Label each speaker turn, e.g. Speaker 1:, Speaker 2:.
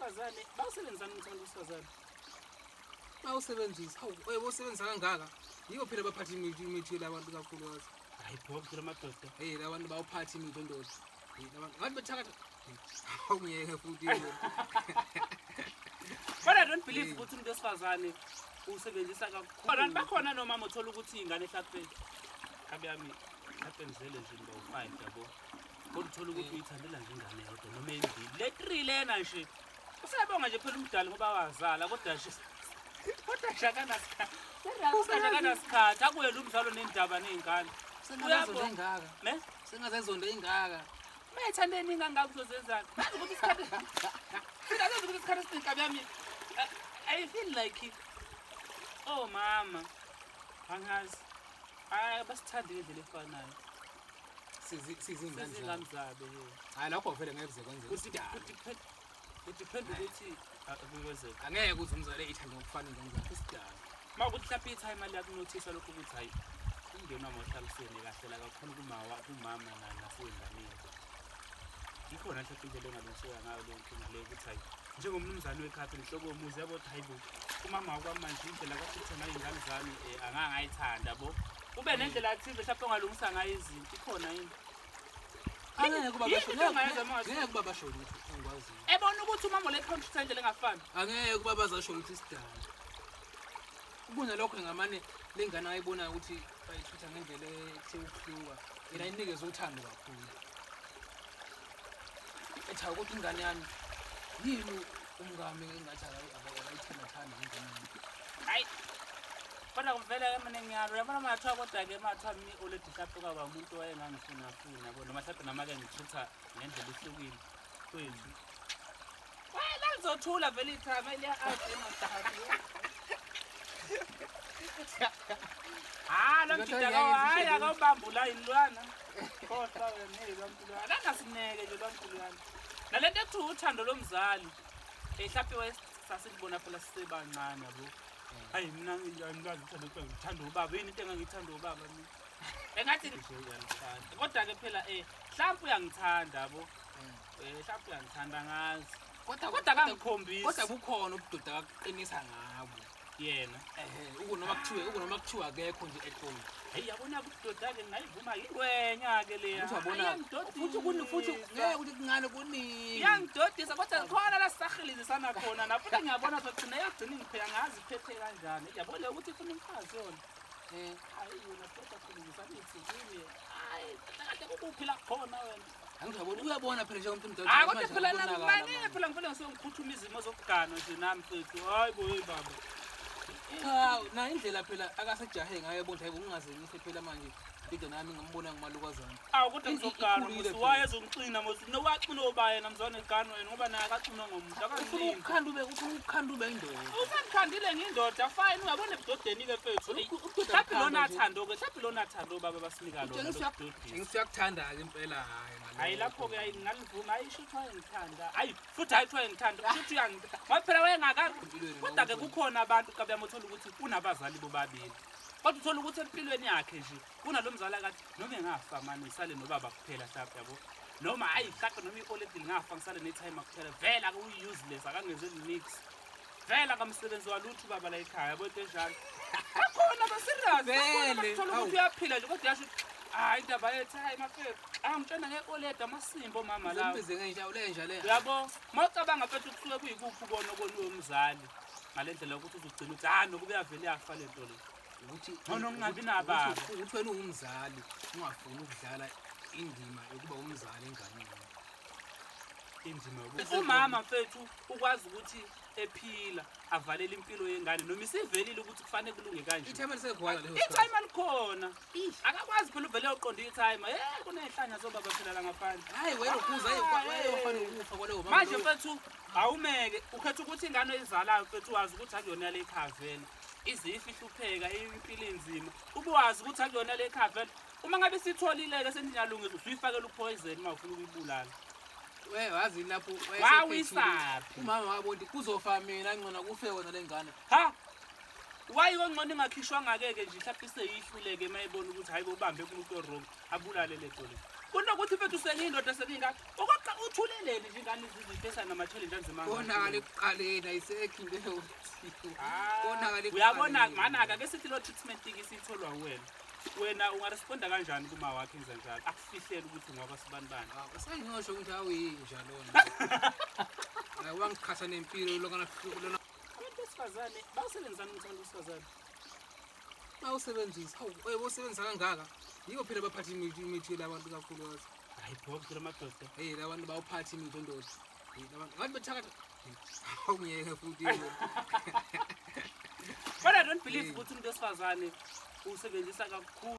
Speaker 1: besifazane bawusebenzisana umthwalo wesifazane
Speaker 2: bawusebenzisa uyabosebenzisa kangaka yiko phela abaphathi imithi labantu kakhulukazi
Speaker 1: hayi phobela amadoda
Speaker 2: labantu bawuphathi imithi ondoda ngathi bethakatha awungeke futhi
Speaker 1: but I don't believe ukuthi umuntu wesifazane usebenzisa kakhulu abantu bakhona noma uthola ukuthi ingane ehlaphe kabe yami haphenzele nje ngo 5 yabo kodwa uthola ukuthi uyithandela nje ingane yodwa noma embili le 3 lena nje usayabonga nje phela umdala ngoba wazala kodwa nje shakana sikhathi akuye lo mdlalo nendaba nezingane
Speaker 2: sengazenzo engaka
Speaker 1: ne
Speaker 2: sengazenzo engaka
Speaker 1: mayithandeni ingangaka uzozenzana bazi ukuthi isikhathi sidazenza ukuthi isikhathi sinkabi yami I feel like oh mama angazi basithanda ngendlela efanayo
Speaker 2: sizingane
Speaker 1: zabe
Speaker 2: hayi lapho vele ngeke kwenze
Speaker 1: depend ukuthi akuwezeka
Speaker 2: angeke ukuthi umzali ethande ngokufana ngomzali isidala
Speaker 1: mawukuthi mhlawumbe i-time mali yakunothisa lokho ukuthi hayi umndeni wami ohlalisene kahle la kakhulu kumama nasenganeni ikhona mhlawumbe indlela engalungiseka ngayo leyo nkinga leyo ukuthi hayi njengomnumzane wekhaya inhloko yomuzi yabo hayi bo umama wakwamanje indlela kafuthi nayo ingane zami angangayithanda bo ube nendlela active mhlawumbe ongalungisa ngayo izinto ikhona yini
Speaker 2: angeke kuba basho ukuthi ngikwazi
Speaker 1: ebona ukuthi umama le computer indlela engafani
Speaker 2: angeke kuba bazasho ukuthi isidala ubona lokho ngamane lengane ayibona ukuthi bayithutha ngendlela ethe ukuhluka yena inikeza uthando kakhulu etha ukuthi ingane yami yini umngame engathi akayithanda ingane
Speaker 1: hayi kodwa kuvela emane ngiyalo yabona mathiwa kodwa-ke mathiwa mi oledi mhlawumbe kwaba umuntu wayengangifuna yabo noma mhlawumbe nama-ke ngithutha ngendlela ehlukile kwethu la lizothula vele ithama eliya-ade emadahati lo mjida hayi akawubambula yini lwana khohlwa wena lwamphulwana angasineke nje lwamphulwana nalento ekuthiwa uthando lomzali mhlawumbe sasilibona phela sisebancane yabo hayi mina ngithanda ubaba yini into engangithanda ubaba mina engathi kodwa-ke phela mhlawumbe uyangithanda yabo mhlawumbe uyangithanda ngazi kodwa kangikhombisi
Speaker 2: kodwa bukhona ubudoda akuqinisa ngabo
Speaker 1: yena
Speaker 2: ukunoma kuthiwa akekho nje eqolo
Speaker 1: hayi yabona ubudoda-ke ngayivuma yingwenya-ke leya
Speaker 2: futhi ngeke ukuthi kungane kuningi
Speaker 1: iyangidodisa kodwa khona la sisahilizisana khona nafuthi ngiyabona sogcina yogcina ngiphela ngazi iphethe kanjani yabona ukuthi ifuna umfazi yona hayi yona kodwa silizisana iy'thizile hayi kade kukuphi la khona wena
Speaker 2: angizabona uyabona phela njengomuntu mdoda
Speaker 1: hayi kodwa phela nanginye phela ngifele ngisengiphuthuma izimo zokugana nje nami mfethu hayi boye baba
Speaker 2: na indlela phela akasejahe ngayo bonke hayibo ngingazengise phela manje into nami ngambona ngimalukazana
Speaker 1: kodwa ngizogana wayezongixina nowaxina obaye namzwane egano yena ngoba naye akaxinwa ngomuntu
Speaker 2: ufuna ukukhanda ube indoda
Speaker 1: usangikhandile ngiyindoda fine uyabona ebudodeni-ke mfethu mhlawumbe lona athando-ke mhlawumbe lona athando baba basinika lona
Speaker 2: uyakuthanda-ke impela
Speaker 1: hayi lapho-ke hayi ngingalivuma hayi shuthi wayengithanda hayi futhi hayi kuthiwa ngithanda shuthi uyangithanda ngoba phela wayengakazi kodwa-ke kukhona abantu kabeyami othola ukuthi unabazali bobabili kodwa uthola ukuthi empilweni yakhe nje kunalo mzali akathi noma engafa mani ngisale nobaba kuphela mhlawumbe yabo noma hayi mhlawumbe noma i-oledile ngafa ngisale ne-time kuphela vele uyi-useless akangenzeli nix vele akamsebenzi walutho ubaba la ekhaya yabo into enjalo akhona basirious uthola ukuthi uyaphila nje kodwa yasho hayi indaba yethu hayi mafethu angitshena nge-oleda amasimbo mama lawo uyabo uma ucabanga mfethu kusuke kuyikuphi ukona okoniwe umzali ngale ndlela yokuthi uzogcina ukuthi nokuba uyavele yafa le nto le
Speaker 2: ukuthi
Speaker 1: ngingabi nababa
Speaker 2: ukuthi wena ungumzali ungafuni ukudlala indima yokuba umzali enganeni
Speaker 1: indima umama mfethu ukwazi ukuthi ephila avalele impilo yengane noma isivelile ukuthi kufanele kulunge kanje
Speaker 2: ithema lisekhona leyo
Speaker 1: ithema likhona akakwazi phela uvele uqonda ithema kunehlanya zobaba phela la ngaphandle
Speaker 2: hayi wena ukhuza wayofana ukufa kwaleyo mama
Speaker 1: manje mfethu awumeke ukhetha ukuthi ingane ezalayo mfethu wazi ukuthi akuyona le ekhaya vele izifi ihlupheka impilo enzima ubuwazi ukuthi akuyona le ekhaya vele uma ngabe sitholile-ke sendiyalungisa usuyifakela upoison uma ufuna ukuyibulala
Speaker 2: wazi lapho
Speaker 1: wawisaphi
Speaker 2: umama wabona kuzofa mina ngcona kufe wona lengane
Speaker 1: wayikongcono ingakhishwanga-ke nje mhlawumbe iseyihluleke uma ibona ukuthi hayi bobambe kumuntu orong abulale le nto le kunokuthi mfethu sekuyindoda sekuyingane okoqa uthuleleni nje ingane izizitesa nama-challenge anzima
Speaker 2: konakala ekuqaleni ayisekho into eyothiwa konakala
Speaker 1: uyabona manaka ke sithi lo treatment-ke siyitholwa wena ungaresponda kanjani kuma wakho enza njalo akufihlele ukuthi ngoba sibanibani
Speaker 2: sengisho ukuthi awuyinja lona wangiqhatha nempilo lona
Speaker 1: abantu besifazane bawusebenzisana ukuthi abantu besifazane
Speaker 2: bawusebenzisa usebenzisa kangaka yiko phela baphatha imithi labantu kakhulukazi
Speaker 1: hayi phela amadoda
Speaker 2: labantu bawuphatha imithi ondoda ngathi bethakatha awungeke futhi
Speaker 1: but I don't believe ukuthi umuntu wesifazane usebenzisa kakhulu